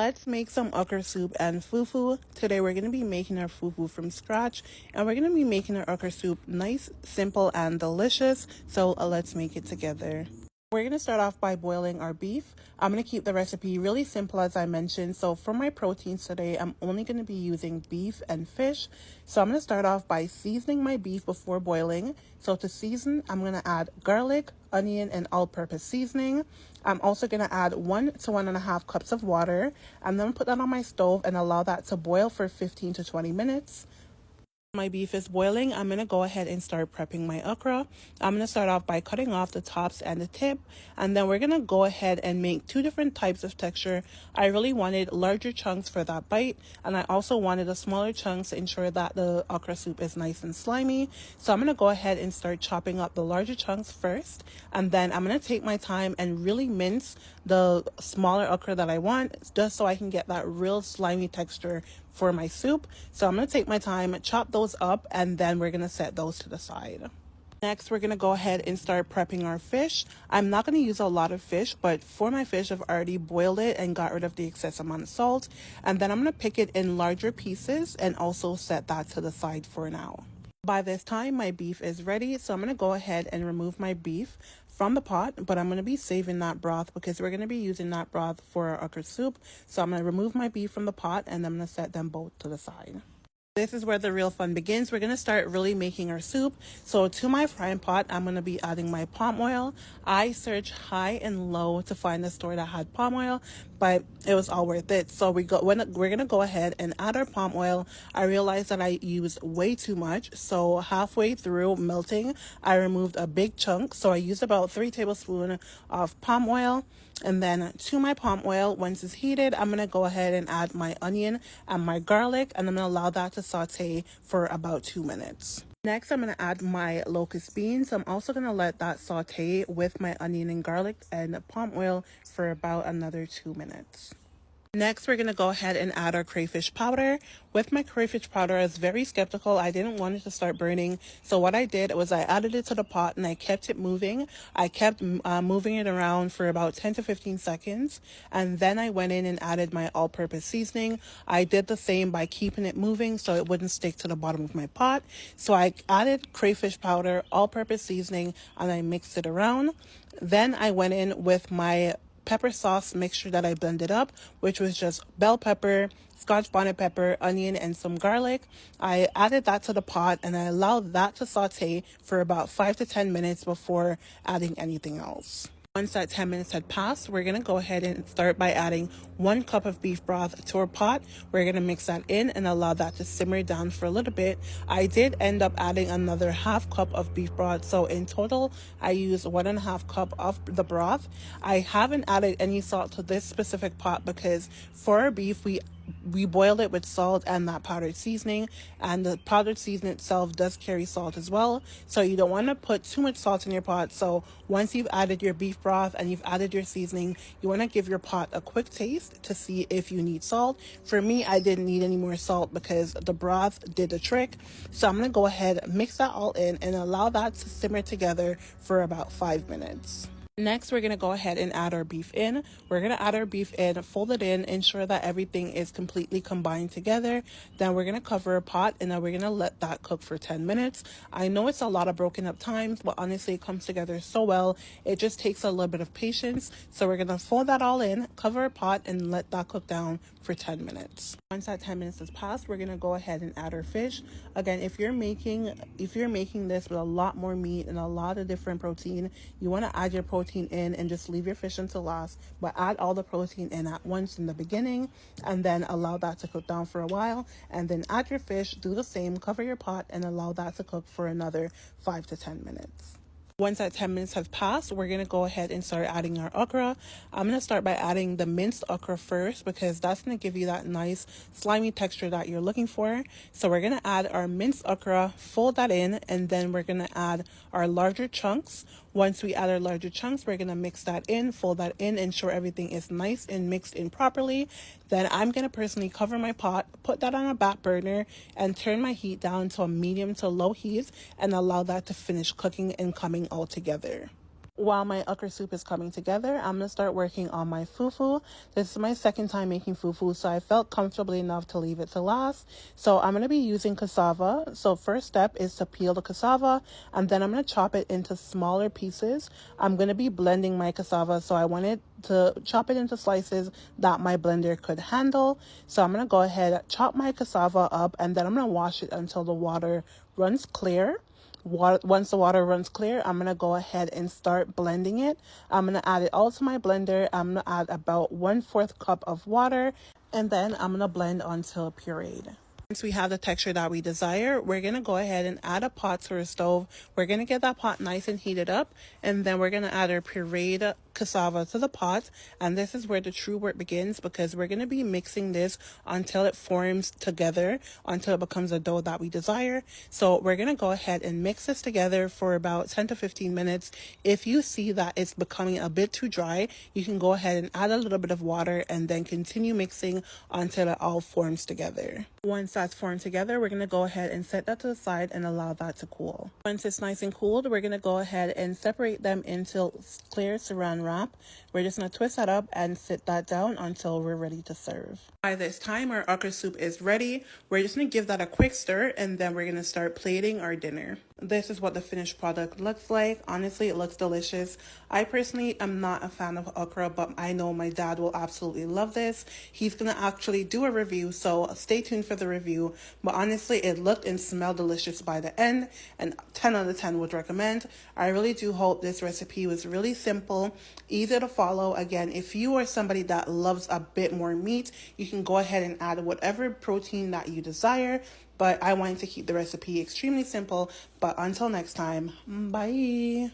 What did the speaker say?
Let's make some okra soup and fufu. Today we're going to be making our fufu from scratch, and we're going to be making our okra soup nice, simple, and delicious. So let's make it together. We're going to start off by boiling our beef. I'm going to keep the recipe really simple as I mentioned. So for my proteins today, I'm only going to be using beef and fish. So I'm going to start off by seasoning my beef before boiling. So to season, I'm going to add garlic, onion, and all-purpose seasoning. I'm also going to add 1 to 1.5 cups of water, and then put that on my stove and allow that to boil for 15 to 20 minutes. My beef is boiling. I'm going to go ahead and start prepping my okra. I'm going to start off by cutting off the tops and the tip, and then we're going to go ahead and make 2 different types of texture. I really wanted larger chunks for that bite, and I also wanted a smaller chunks to ensure that the okra soup is nice and slimy. So I'm going to go ahead and start chopping up the larger chunks first, and then I'm going to take my time and really mince the smaller okra that I want, just so I can get that real slimy texture for my soup. So I'm going to take my time, chop those up, and then we're going to set those to the side. Next, we're going to go ahead and start prepping our fish. I'm not going to use a lot of fish, but for my fish, I've already boiled it and got rid of the excess amount of salt. And then I'm going to pick it in larger pieces and also set that to the side for now. By this time, my beef is ready, so I'm going to go ahead and remove my beef from the pot, but I'm going to be saving that broth because we're going to be using that broth for our okra soup. So I'm going to remove my beef from the pot, and I'm going to set them both to the side. This is where the real fun begins. We're going to start really making our soup. So to my frying pot, I'm going to be adding my palm oil. I searched high and low to find a store that had palm oil, but it was all worth it. So we're going to go ahead and add our palm oil. I realized that I used way too much. So halfway through melting, I removed a big chunk. So I used about 3 tablespoons of palm oil. And then to my palm oil, once it's heated, I'm going to go ahead and add my onion and my garlic, and I'm going to allow that to saute for about 2 minutes. Next, I'm going to add my locust beans. I'm also going to let that saute with my onion and garlic and palm oil for about another 2 minutes. Next, we're going to go ahead and add our crayfish powder. With my crayfish powder, I was very skeptical. I didn't want it to start burning. So what I did was I added it to the pot and I kept it moving. I kept moving it around for about 10 to 15 seconds. And then I went in and added my all-purpose seasoning. I did the same by keeping it moving so it wouldn't stick to the bottom of my pot. So I added crayfish powder, all-purpose seasoning, and I mixed it around. Then I went in with my pepper sauce mixture that I blended up, which was just bell pepper, Scotch bonnet pepper, onion, and some garlic. I added that to the pot and I allowed that to saute for about 5 to 10 minutes before adding anything else. Once that 10 minutes had passed, we're going to go ahead and start by adding 1 cup of beef broth to our pot. We're going to mix that in and allow that to simmer down for a little bit. I did end up adding another half cup of beef broth. So in total, I used 1.5 cup of the broth. I haven't added any salt to this specific pot because for our beef, we boiled it with salt and that powdered seasoning, and the powdered seasoning itself does carry salt as well, so you don't want to put too much salt in your pot. So once you've added your beef broth and you've added your seasoning, you want to give your pot a quick taste to see if you need salt. For me, I didn't need any more salt because the broth did the trick. So I'm going to go ahead, mix that all in, and allow that to simmer together for about 5 minutes. Next, we're going to go ahead and add our beef in. We're going to add our beef in, fold it in, ensure that everything is completely combined together. Then we're going to cover a pot, and then we're going to let that cook for 10 minutes. I know it's a lot of broken up times, but honestly, it comes together so well. It just takes a little bit of patience. So we're going to fold that all in, cover a pot, and let that cook down for 10 minutes. Once that 10 minutes has passed, we're going to go ahead and add our fish. Again, if you're making this with a lot more meat and a lot of different protein, you want to add your protein in and just leave your fish until last, but add all the protein in at once in the beginning and then allow that to cook down for a while, and then add your fish, do the same, cover your pot, and allow that to cook for another 5 to 10 minutes. Once that 10 minutes have passed, we're going to go ahead and start adding our okra. I'm going to start by adding the minced okra first because that's going to give you that nice slimy texture that you're looking for. So we're going to add our minced okra, fold that in, and then we're going to add our larger chunks. Once we add our larger chunks, we're going to mix that in, fold that in, ensure everything is nice and mixed in properly. Then I'm going to personally cover my pot, put that on a back burner, and turn my heat down to a medium to low heat and allow that to finish cooking and coming all together. While my okra soup is coming together, I'm going to start working on my fufu. This is my second time making fufu, so I felt comfortable enough to leave it to last. So I'm going to be using cassava. So first step is to peel the cassava, and then I'm going to chop it into smaller pieces. I'm going to be blending my cassava, so I wanted to chop it into slices that my blender could handle. So I'm going to go ahead, chop my cassava up, and then I'm going to wash it until the water runs clear. Once the water runs clear, I'm going to go ahead and start blending it. I'm going to add it all to my blender. I'm going to add about 1/4 cup of water, and then I'm going to blend until pureed. Once we have the texture that we desire, we're going to go ahead and add a pot to our stove. We're going to get that pot nice and heated up, and then we're going to add our pureed cassava to the pot. And this is where the true work begins, because we're going to be mixing this until it forms together, until it becomes a dough that we desire. So we're going to go ahead and mix this together for about 10 to 15 minutes. If you see that it's becoming a bit too dry, you can go ahead and add a little bit of water and then continue mixing until it all forms together. Once that's formed together, we're going to go ahead and set that to the side and allow that to cool. Once it's nice and cooled, we're going to go ahead and separate them into clear saran wrap. We're just going to twist that up and sit that down until we're ready to serve. By this time, our okra soup is ready. We're just going to give that a quick stir, and then we're going to start plating our dinner. This is what the finished product looks like. Honestly, it looks delicious. I personally am not a fan of okra, but I know my dad will absolutely love this. He's going to actually do a review, so stay tuned for the review. But honestly, it looked and smelled delicious by the end, and 10 out of 10 would recommend. I really do hope this recipe was really simple, easy to follow. Again, if you are somebody that loves a bit more meat, you can go ahead and add whatever protein that you desire. But I wanted to keep the recipe extremely simple. But until next time, bye.